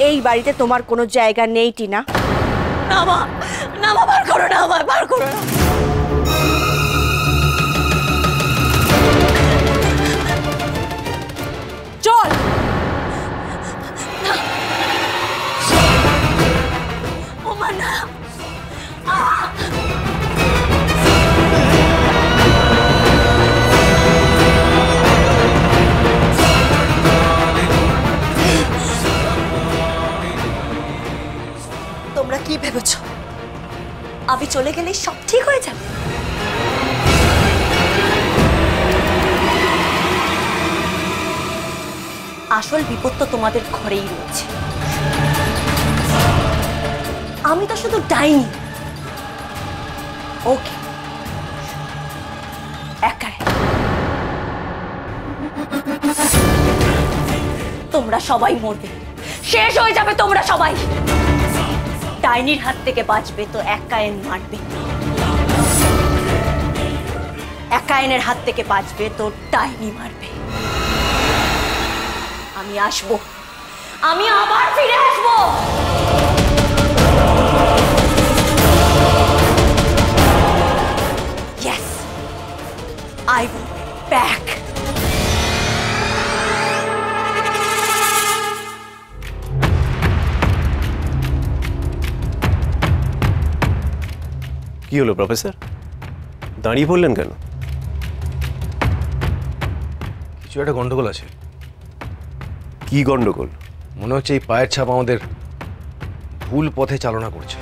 এই বাড়িতে তোমার কোনো জায়গা নেই টিনা। না মা, না মা, বার করো না আমায়, বার করো না। চল। ও মা না। তোমরা কি ভেবেছ আমি চলে গেলে সব ঠিক হয়ে যাবে? আসল বিপদ তো তোমাদের ঘরেই রয়েছে। আমি তো শুধু ডাইনি। ওকে, একাই তোমরা সবাই মরবে, শেষ হয়ে যাবে তোমরা সবাই। ডাইনির হাত থেকে বাঁচবে তো একায়েন মারবে, একায়েনের হাত থেকে বাঁচবে তো ডাইনি মারবে। আমি আসবো, আমি আবার ফিরে আসবো। Yes, I will be back. কি হলো প্রফেসর, দাঁড়িয়ে পড়লেন কেন? কিছু একটা গন্ডগোল আছে। কি গন্ডগোল? মনে হচ্ছে এই পায়ের ছাপ আমাদের ভুল পথে চালনা করছে।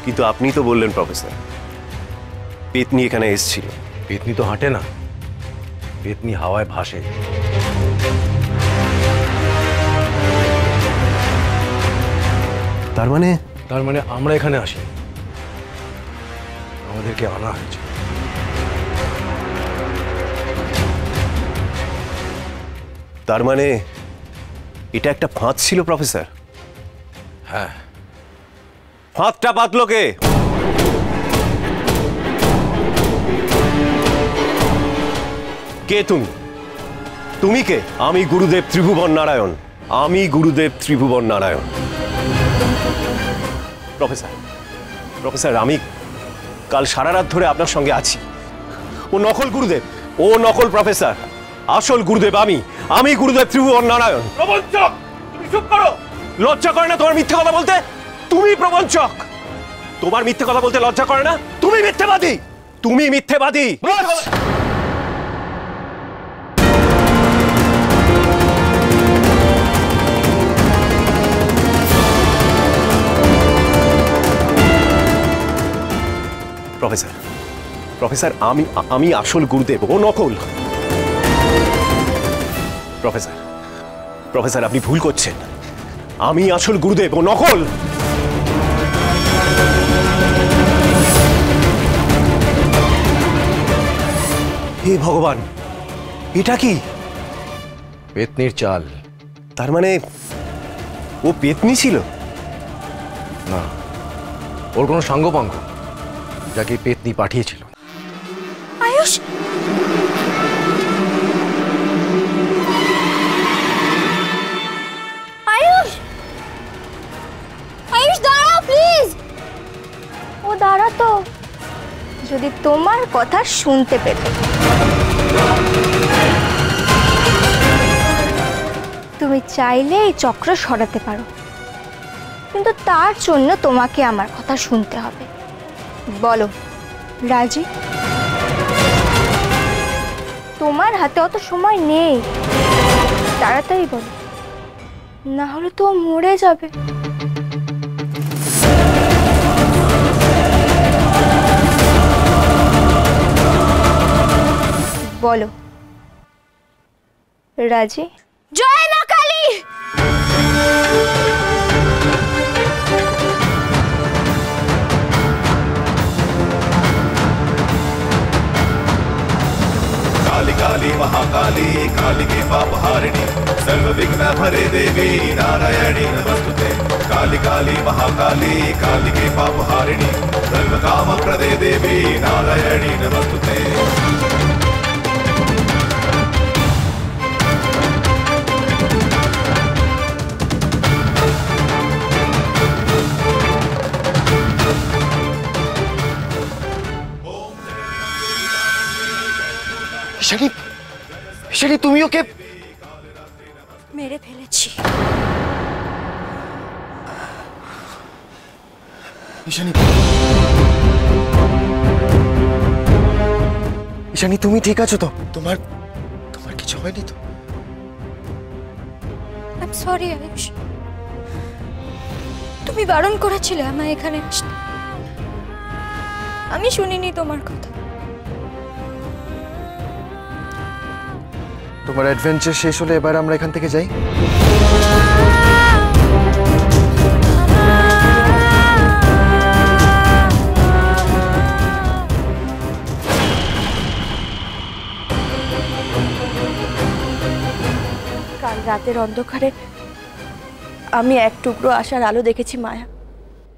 কিন্তু আপনি তো বললেন প্রফেসর পেতনি এখানে এসেছিল। পেতনি তো হাঁটে না, পেতনি হাওয়ায় ভাসে। তার মানে আমরা এখানে আসি, আমাদেরকে আনা হয়েছে। তার মানে এটা একটা ফাঁদ ছিল প্রফেসর? হ্যাঁ। ফাঁদটা পাতলো কে? কে তুমি? তুমি কে? আমি গুরুদেব ত্রিভুবন নারায়ণ, আমি গুরুদেব ত্রিভুবন নারায়ণ। প্রফেসর আমি কাল সারা রাত ধরে আপনার সঙ্গে আছি। ও নকল গুরুদেব, ও নকল প্রফেসর। আসল গুরুদেব আমি গুরুদেব ত্রিভুবন নারায়ণ। প্রবঞ্চক, তুমি চুপ করো। লজ্জা করে না তোমার মিথ্যে কথা বলতে? তুমি প্রবঞ্চক, তোমার মিথ্যে কথা বলতে লজ্জা করে না? তুমি মিথ্যেবাদী, তুমি মিথ্যেবাদী। প্রফেসর আমি আসল গুরুদেব, ও নকল। প্রফেসর আপনি ভুল করছেন, আমি আসল গুরুদেব, ও নকল। হে ভগবান, এটা কি? পেতনির চাল। তার মানে ও পেতনি ছিল না, ওর কোনো সাঙ্গপাঙ্গ যাকে পেতনি পাঠিয়েছিল। আয়ুষ, আয়ুষ, আয়ুষ দাঁড়াও প্লিজ। ও দাঁড়াতো যদি তোমার কথা শুনতে পেত। তুমি চাইলে এই চক্র সরাতে পারো, কিন্তু তার জন্য তোমাকে আমার কথা শুনতে হবে। বলো রাজি? তোমার হাতে অত সময় নেই, তাড়াতাড়ি বলো, না হলে তো মরে যাবে। বলো রাজি? জয় মা কালী। काली काली महाकाली काली के पाप हारिणी सर्व विघ्न भरे देवी नारायणी नमस्तुते। काली काली महाकाली काली के पाप हारिणी सर्व काम प्रदे देवी नारायणी नमस्तुते। ঈশানী, ঈশানী তুমি ওকে মেরে ফেলেছি। ঈশানী, ঈশানী তুমি ঠিক আছো তো? তোমার তোমার কিছু হয়নি তো? আই সরি আয়ুষ, তুমি বারণ করেছিলে আমায় এখানে আসতে, আমি শুনিনি তোমার কথা। তোমার অ্যাডভেঞ্চার শেষ হলে এবার আমরা এখান থেকে যাই। কাল রাতের অন্ধকারে আমি এক টুকরো আশার আলো দেখেছি মায়া,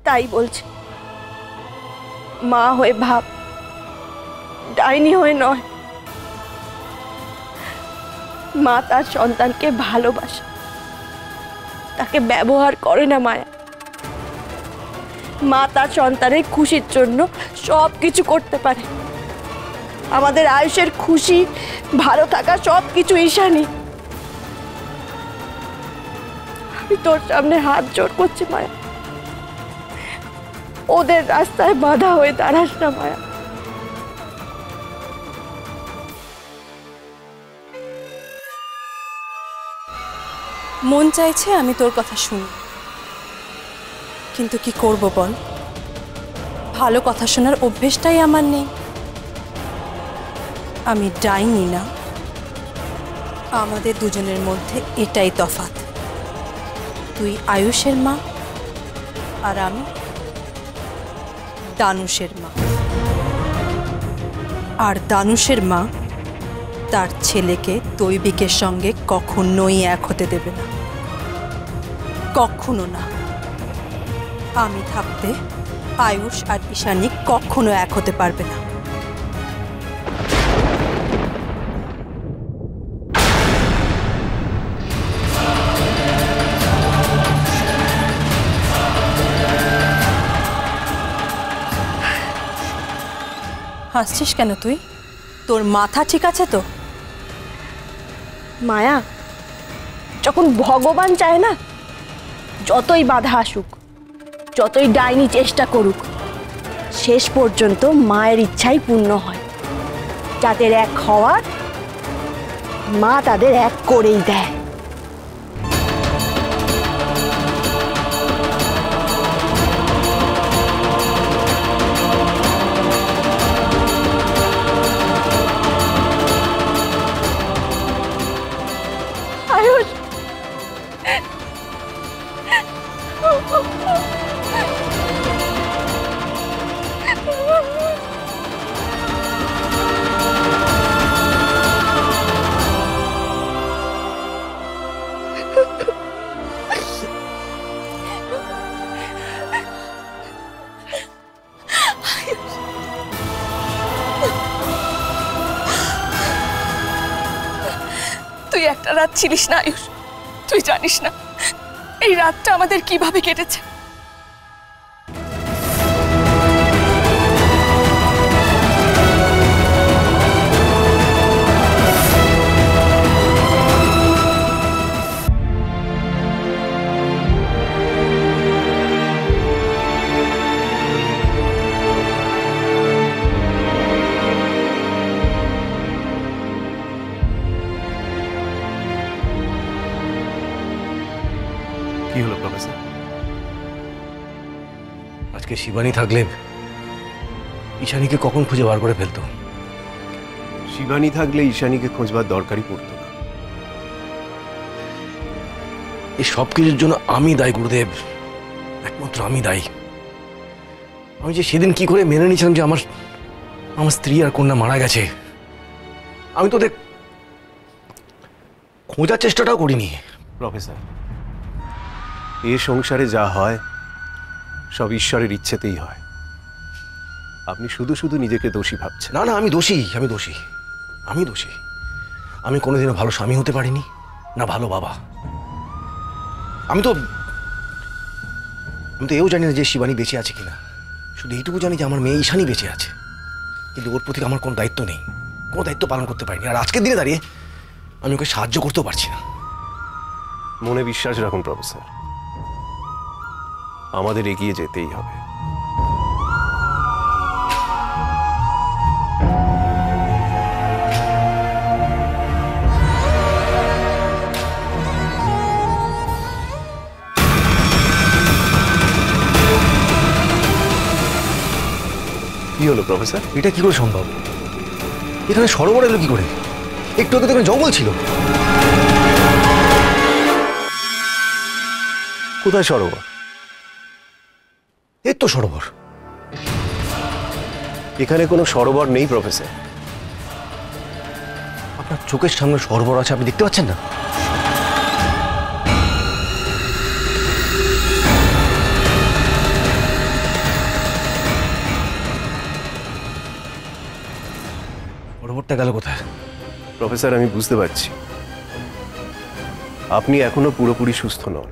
তাই বলছি। মা হয়ে ভাব, ডাইনি হয়ে নয়। মা তার সন্তানকে ভালোবাসে, তাকে ব্যবহার করে না মায়া। মা তার সন্তানের খুশির জন্য সব কিছু করতে পারে। আমাদের আয়ুষের খুশি, ভালো থাকা সব কিছু ঈশানী। আমি তোর সামনে হাত জোড় করছি মায়া, ওদের রাস্তায় বাধা হয়ে দাঁড়াস না মায়া। মন চাইছে আমি তোর কথা শুনি, কিন্তু কি করব বল, ভালো কথা শোনার অভ্যেসটাই আমার নেই। আমি ডাইনি না, আমাদের দুজনের মধ্যে এটাই তফাৎ। তুই আয়ুষের মা আর আমি দানুষের মা। আর দানুষের মা তার ছেলেকে দৈবিকের সঙ্গে কখনোই এক হতে দেবে না, কখনো না। আমি থাকতে আয়ুষ আর ঈশানী কখনো এক হতে পারবে না। হাসছিস কেন তুই? তোর মাথা ঠিক আছে তো? মায়া, যখন ভগবান চায় না, যতই বাধা আসুক, যতই ডাইনি চেষ্টা করুক, শেষ পর্যন্ত মায়ের ইচ্ছাই পূর্ণ হয়। যাদের এক হওয়ার, মা তাদের এক করেই দেয়। আয়ুষ, তুই একটা রাত ছিলিস না আয়ুষ, তুই জানিস না এই রাতটা আমাদের কিভাবে কেটেছে। কি হলো প্রফেসর? আজকে শিবানী থাকলে ঈশানীকে কখন খুঁজে বার করে ফেলতো। শিবানী থাকলে ঈশানীকে খোঁজবার দরকারই পড়তো না। এই সব কিছুর জন্য আমি দায়ী গুরুদেব, একমাত্র আমি দায়ী। আমি যে সেদিন কি করে মেনে নিয়েছিলাম যে আমার স্ত্রী আর কন্যা মারা গেছে, আমি তো ওদের খোঁজার চেষ্টাটাও করিনি। প্রফেসর, এ সংসারে যা হয় সব ঈশ্বরের ইচ্ছেতেই হয়। আপনি শুধু শুধু নিজেকে দোষী ভাবছেন। না না, আমি দোষী, আমি দোষী, আমি দোষী। আমি কোনোদিনও ভালো স্বামী হতে পারিনি, না ভালো বাবা। আমি তো এও জানি না যে শিবানী বেঁচে আছে কিনা। শুধু এইটুকু জানি যে আমার মেয়ে ঈশানী বেঁচে আছে, কিন্তু ওর প্রতি আমার কোনো দায়িত্ব নেই। কোনো দায়িত্ব পালন করতে পারিনি, আর আজকের দিনে দাঁড়িয়ে আমি ওকে সাহায্য করতেও পারছি না। মনে বিশ্বাস রাখুন প্রফেসর, আমাদের এগিয়ে যেতেই হবে। কি হলো প্রফেসর? এটা কি করে সম্ভব? এখানে সরোবর এলো কি করে? একটু আগে তো এখানে জঙ্গল ছিল। কোথায় সরোবর? এর তো সরোবর। এখানে কোনো সরোবর নেই প্রফেসর। আপনার চোখের সামনে সরোবর আছে, আপনি দেখতে পাচ্ছেন না? সরোবরটা গেল কোথায়? প্রফেসর, আমি বুঝতে পারছি আপনি এখনো পুরোপুরি সুস্থ নন,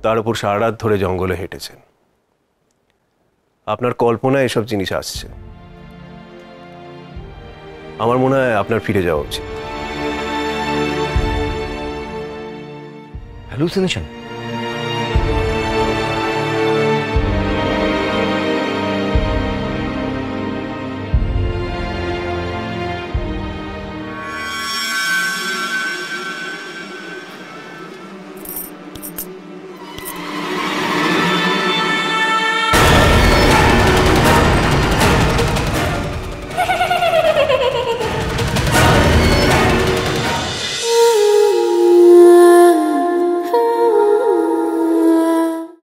তার উপর সারা রাত ধরে জঙ্গলে হেঁটেছেন। আপনার কল্পনায় এসব জিনিস আসছে। আমার মনে হয় আপনার ফিরে যাওয়া উচিত। হ্যালুসিনেশন?